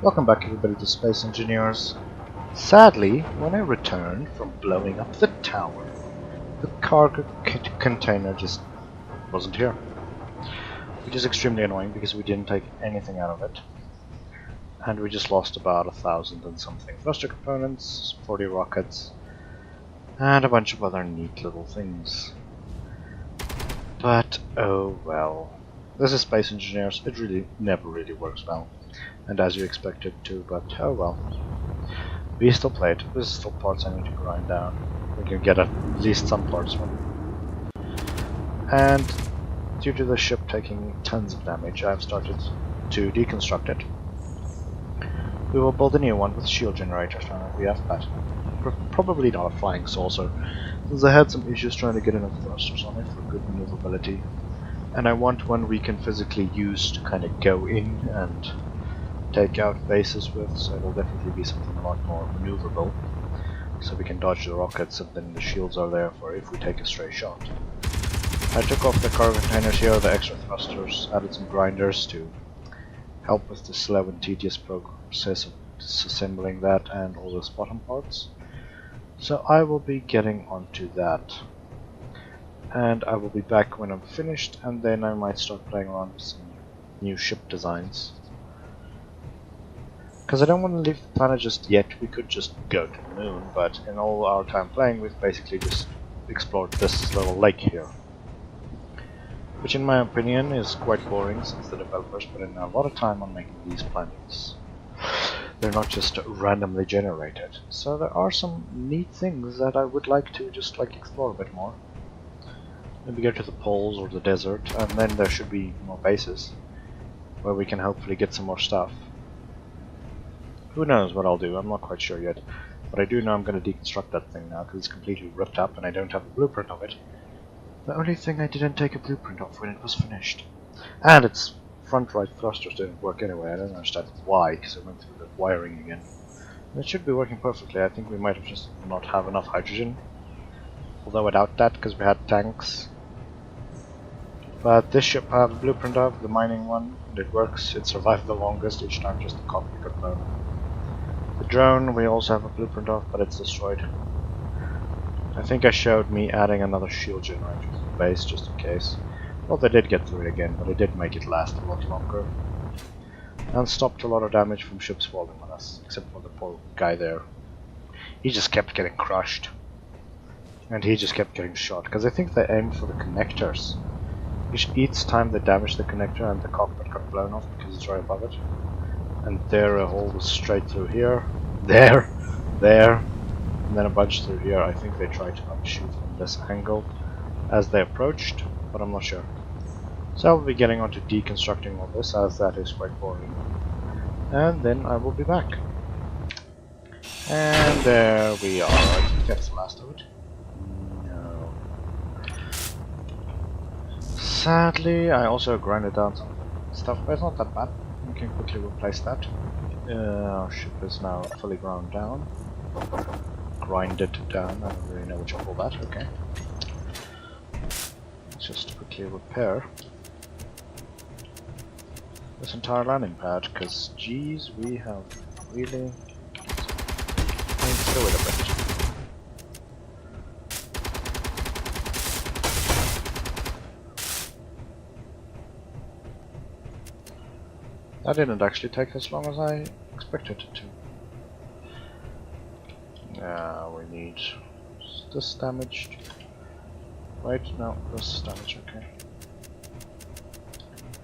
Welcome back everybody to Space Engineers. Sadly, when I returned from blowing up the tower, the cargo container just wasn't here. Which is extremely annoying because we didn't take anything out of it. And we just lost about 1,000 and something thruster components, 40 rockets, and a bunch of other neat little things. But oh well. This is Space Engineers, it really never really works well. And as you expect it to, but oh well. We still play it. There's still parts I need to grind down. We can get at least some parts from. And due to the ship taking tons of damage, I've started to deconstruct it. We will build a new one with shield generators now that we have that. Probably not a flying saucer, since I had some issues trying to get enough thrusters on it for good maneuverability. And I want one we can physically use to kind of go in and take out bases with, so it'll definitely be something a lot more maneuverable. So we can dodge the rockets and then the shields are there for if we take a stray shot. I took off the cargo containers here, the extra thrusters, added some grinders to help with the slow and tedious process of disassembling that and all those bottom parts. So I will be getting onto that. And I will be back when I'm finished, and then I might start playing around with some new ship designs. Because I don't want to leave the planet just yet. We could just go to the moon, but in all our time playing we've basically just explored this little lake here. Which in my opinion is quite boring, since the developers put in a lot of time on making these planets. They're not just randomly generated. So there are some neat things that I would like to just explore a bit more. Maybe go to the poles or the desert, and then there should be more bases where we can hopefully get some more stuff. Who knows what I'll do, I'm not quite sure yet. But I do know I'm going to deconstruct that thing now, because it's completely ripped up and I don't have a blueprint of it. The only thing I didn't take a blueprint of when it was finished. And its front right thrusters didn't work anyway, I don't understand why, because I went through the wiring again. And it should be working perfectly. I think we might have just not have enough hydrogen. Although I doubt that, because we had tanks. But this ship I have a blueprint of, the mining one, and it works. It survived the longest, each time just the cockpit got blown. The drone we also have a blueprint of, but it's destroyed. I think I showed me adding another shield generator to the base just in case. Well, they did get through it again, but it did make it last a lot longer. And stopped a lot of damage from ships falling on us, except for the poor guy there. He just kept getting crushed. And he just kept getting shot, because I think they aimed for the connectors. Each time they damaged the connector and the cockpit got blown off because it's right above it. And there a hole was straight through here, there, and then a bunch through here. I think they tried to shoot from this angle as they approached, but I'm not sure. So I'll be getting onto deconstructing all this, as that is quite boring. And then I will be back. And there we are. I think that's the last of it. No. Sadly, I also grinded down some stuff, but it's not that bad. We can quickly replace that. Our ship is now fully ground down. Grinded down, I don't really know what you call that, okay. Let's just quickly repair this entire landing pad, because geez, we have really been through it a bit. That didn't actually take as long as I expected it to. We need this damaged. Wait, no, this is damaged, okay.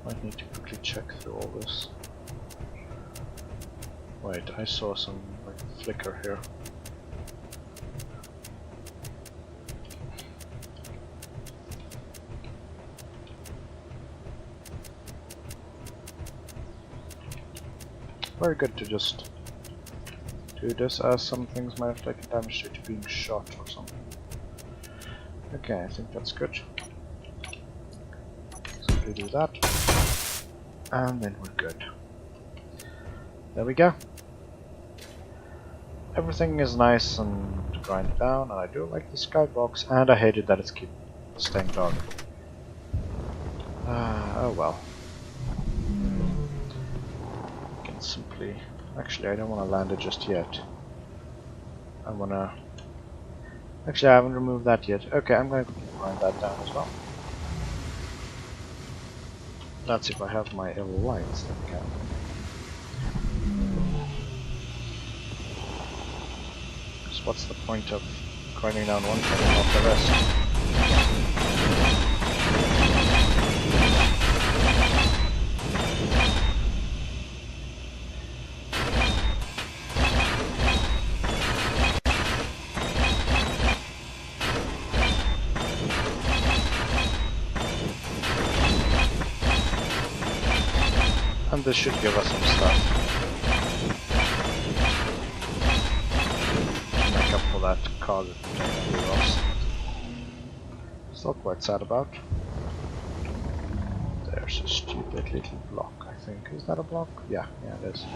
Might need to quickly check through all this. Wait, I saw some flicker here. Very good to just do this, as some things might have taken damage due to being shot or something. Okay, I think that's good. Simply do that, and then we're good. There we go. Everything is nice and grinded down, and I do like the skybox, and I hated that it's keep staying dark. Oh well. Can simply Actually, I don't want to land it just yet. I want to... Actually, I haven't removed that yet. Okay, I'm going to grind that down as well. Let's see if I have my lights that can. So what's the point of grinding down one thing and not the rest? And this should give us some stuff. Make up for that card that we lost. Still quite sad about. There's a stupid little block, I think. Is that a block? Yeah, it is.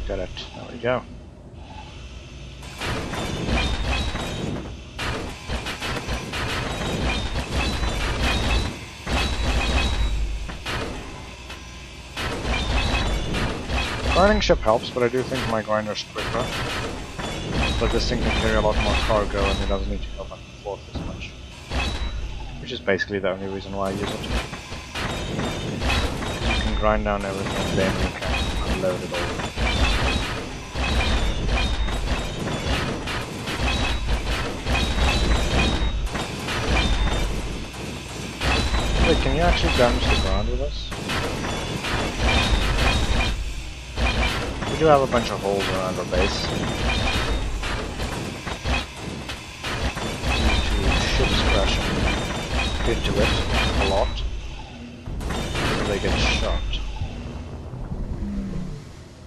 Got it. There we go. Grinding ship helps, but I do think my grinder's quicker. But this thing can carry a lot more cargo and it doesn't need to go back and forth as much. Which is basically the only reason why I use it. You can grind down everything, then you can unload it all. Wait, can you actually damage the ground with this? We do have a bunch of holes around our base. Due to ships crashing into it a lot. So they get shot.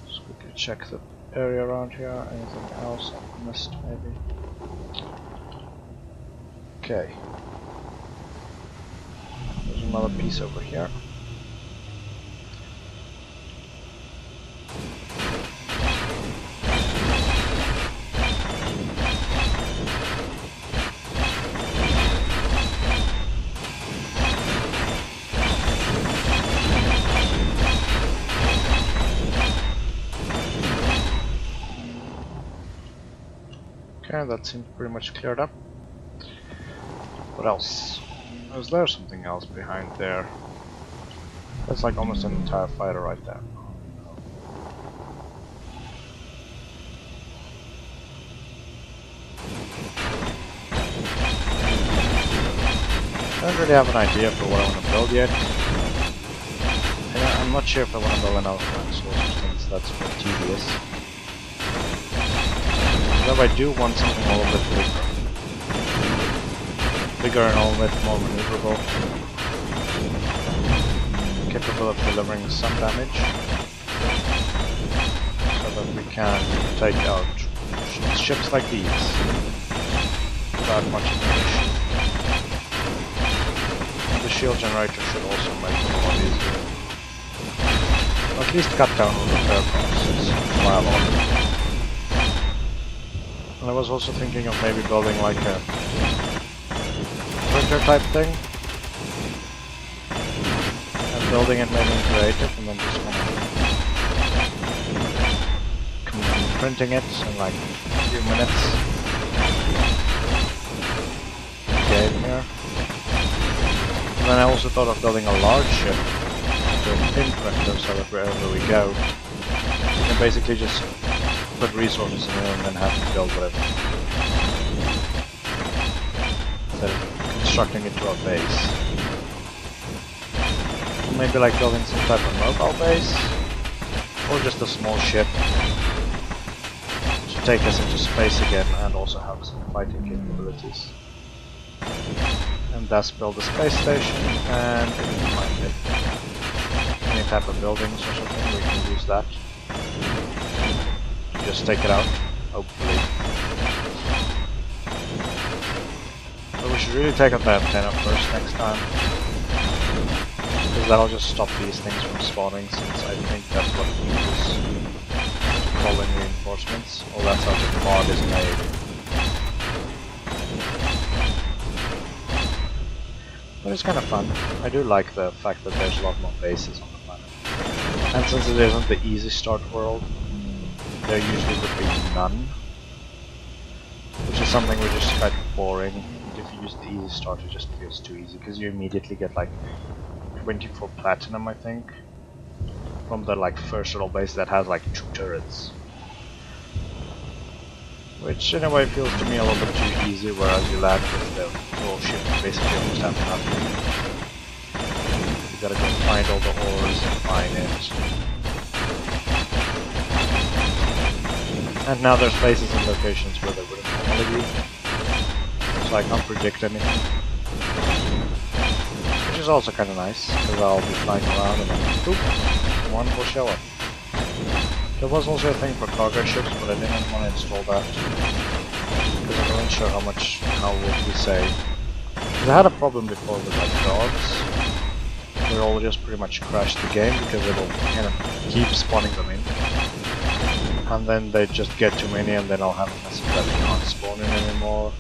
Just quickly check the area around here. Anything else I missed maybe? Okay. There's another piece over here. Okay, that seems pretty much cleared up. What else? Is there something else behind there? That's like almost an entire fighter right there. I don't really have an idea for what I want to build yet. I'm not sure if I want to build an outline source since that's a bit tedious. But I do want something a little bit bigger and a little bit more maneuverable, capable of delivering some damage, so that we can take out ships like these without much of an issue. The shield generator should also make it a lot easier. Or at least cut down on the repair process while on. And I was also thinking of maybe building like a printer type thing. And building it maybe in creative and then just kind of printing it in like a few minutes. Okay, here. And then I also thought of building a large ship with a thin printer so that wherever we go, we can basically just put resources in it and then have to build whatever. Instead of constructing it to our base. Maybe like building some type of mobile base, or just a small ship to take us into space again and also have some fighting capabilities. And thus build a space station, and if we find it, any type of buildings or something, we can use that. Just take it out, hopefully. But we should really take out the antenna first next time, because that'll just stop these things from spawning, since I think that's what it uses to call in reinforcements, or that's how the mod is made. But it's kind of fun. I do like the fact that there's a lot more bases on the planet. And since it isn't the easy start world, there usually would be none. Which is something which is quite boring. If you use the easy start, it just feels too easy, because you immediately get like 24 platinum, I think, from the like first little base that has like 2 turrets. Which in a way feels to me a little bit too easy, whereas you land with the whole ship basically almost have nothing. You gotta go find all the ores and mine it. And now there's places and locations where they wouldn't normally be. So I can't predict anything. Which is also kinda nice, because I'll be flying around and then boop, one will show up. There was also a thing for cargo ships, but I didn't want to install that. Because I wasn't sure how would we say. Because I had a problem before with like dogs. They all just pretty much crash the game because it'll kind of keep spawning them in. And then they just get too many and then I'll have a message that they can't spawn in anymore.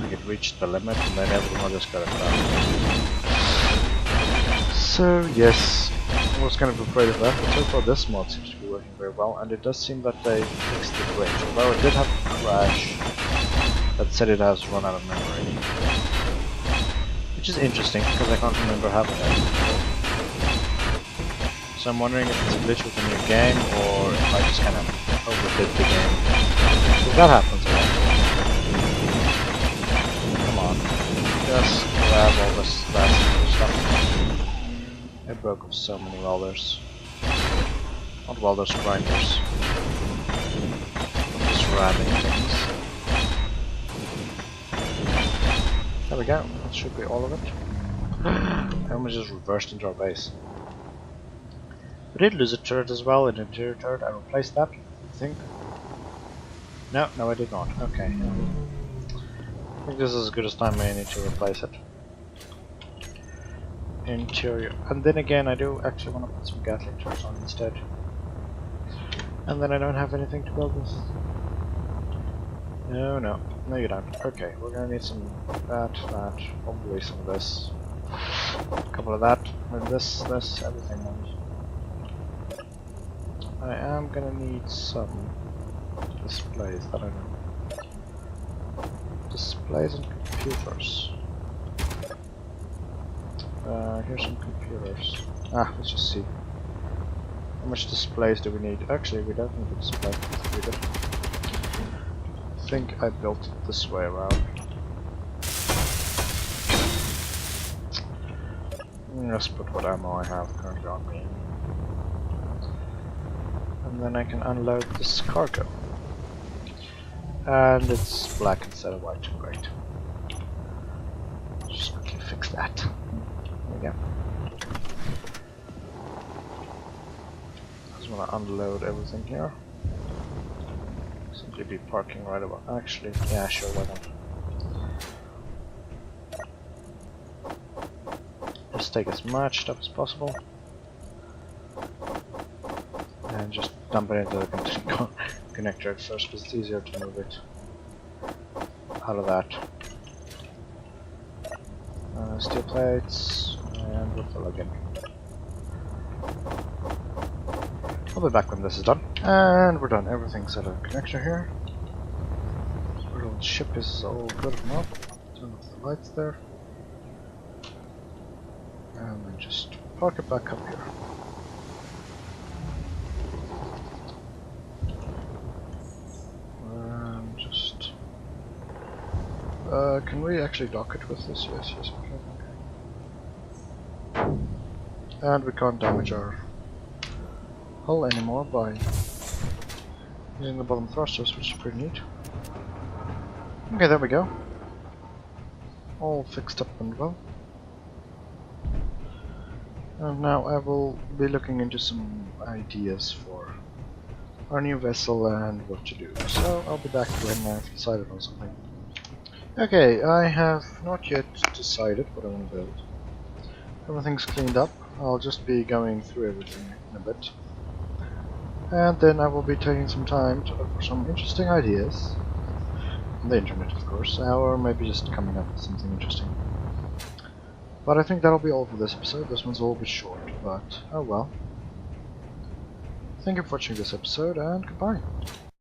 Like it reached the limit and then everyone just got a crash. So yes, I was kind of afraid of that, but so far this mod seems to be working very well, and it does seem that they fixed the glitch, although it did have a crash that said it has run out of memory. Which is interesting, because I can't remember having that before. So I'm wondering if it's a glitch with the new game, or if I just kind of overdid the game. If that happens a lot. Come on, just grab all this last stuff. I broke up so many welders. Not welders, grinders. I'm just ramming things. There we go, that should be all of it. I almost just reversed into our base. We did lose a turret as well, an interior turret. I replaced that, I think. No, I did not. Okay. I think this is as good as time I need to replace it. Interior. And then again, I do actually want to put some Gatling turrets on instead. And then I don't have anything to build this. No, you don't. Okay, we're gonna need some that, probably some of this, a couple of that, and this, everything else. I am gonna need some displays that I know. Displays and computers. Here's some computers. Let's just see. How much displays do we need? Actually, we don't need a display. We do. I think I built it this way around. Let's put what ammo I have currently on me. And then I can unload this cargo. And it's black instead of white. Great. Just quickly fix that. There we go. I just want to unload everything here. Simply be parking right about. Actually, yeah, sure, why not? Just take as much stuff as possible. And just dump it into the connector at first, because it's easier to move it out of that. Steel plates, and we'll fill again. I'll be back when this is done. And we're done. Everything's at a connector here. Our little ship is all good enough. Turn off the lights there. And then just park it back up here. And just... can we actually dock it with this? Yes, we can. Okay. And we can't damage our hull anymore by using the bottom thrusters, which is pretty neat. Okay, there we go. All fixed up and well. And now I will be looking into some ideas for our new vessel and what to do. So I'll be back when I've decided on something. Okay, I have not yet decided what I want to build. Everything's cleaned up. I'll just be going through everything in a bit. And then I will be taking some time to look for some interesting ideas. On the internet, of course, or maybe just coming up with something interesting. But I think that'll be all for this episode. This one's a little bit short, but oh well. Thank you for watching this episode, and goodbye.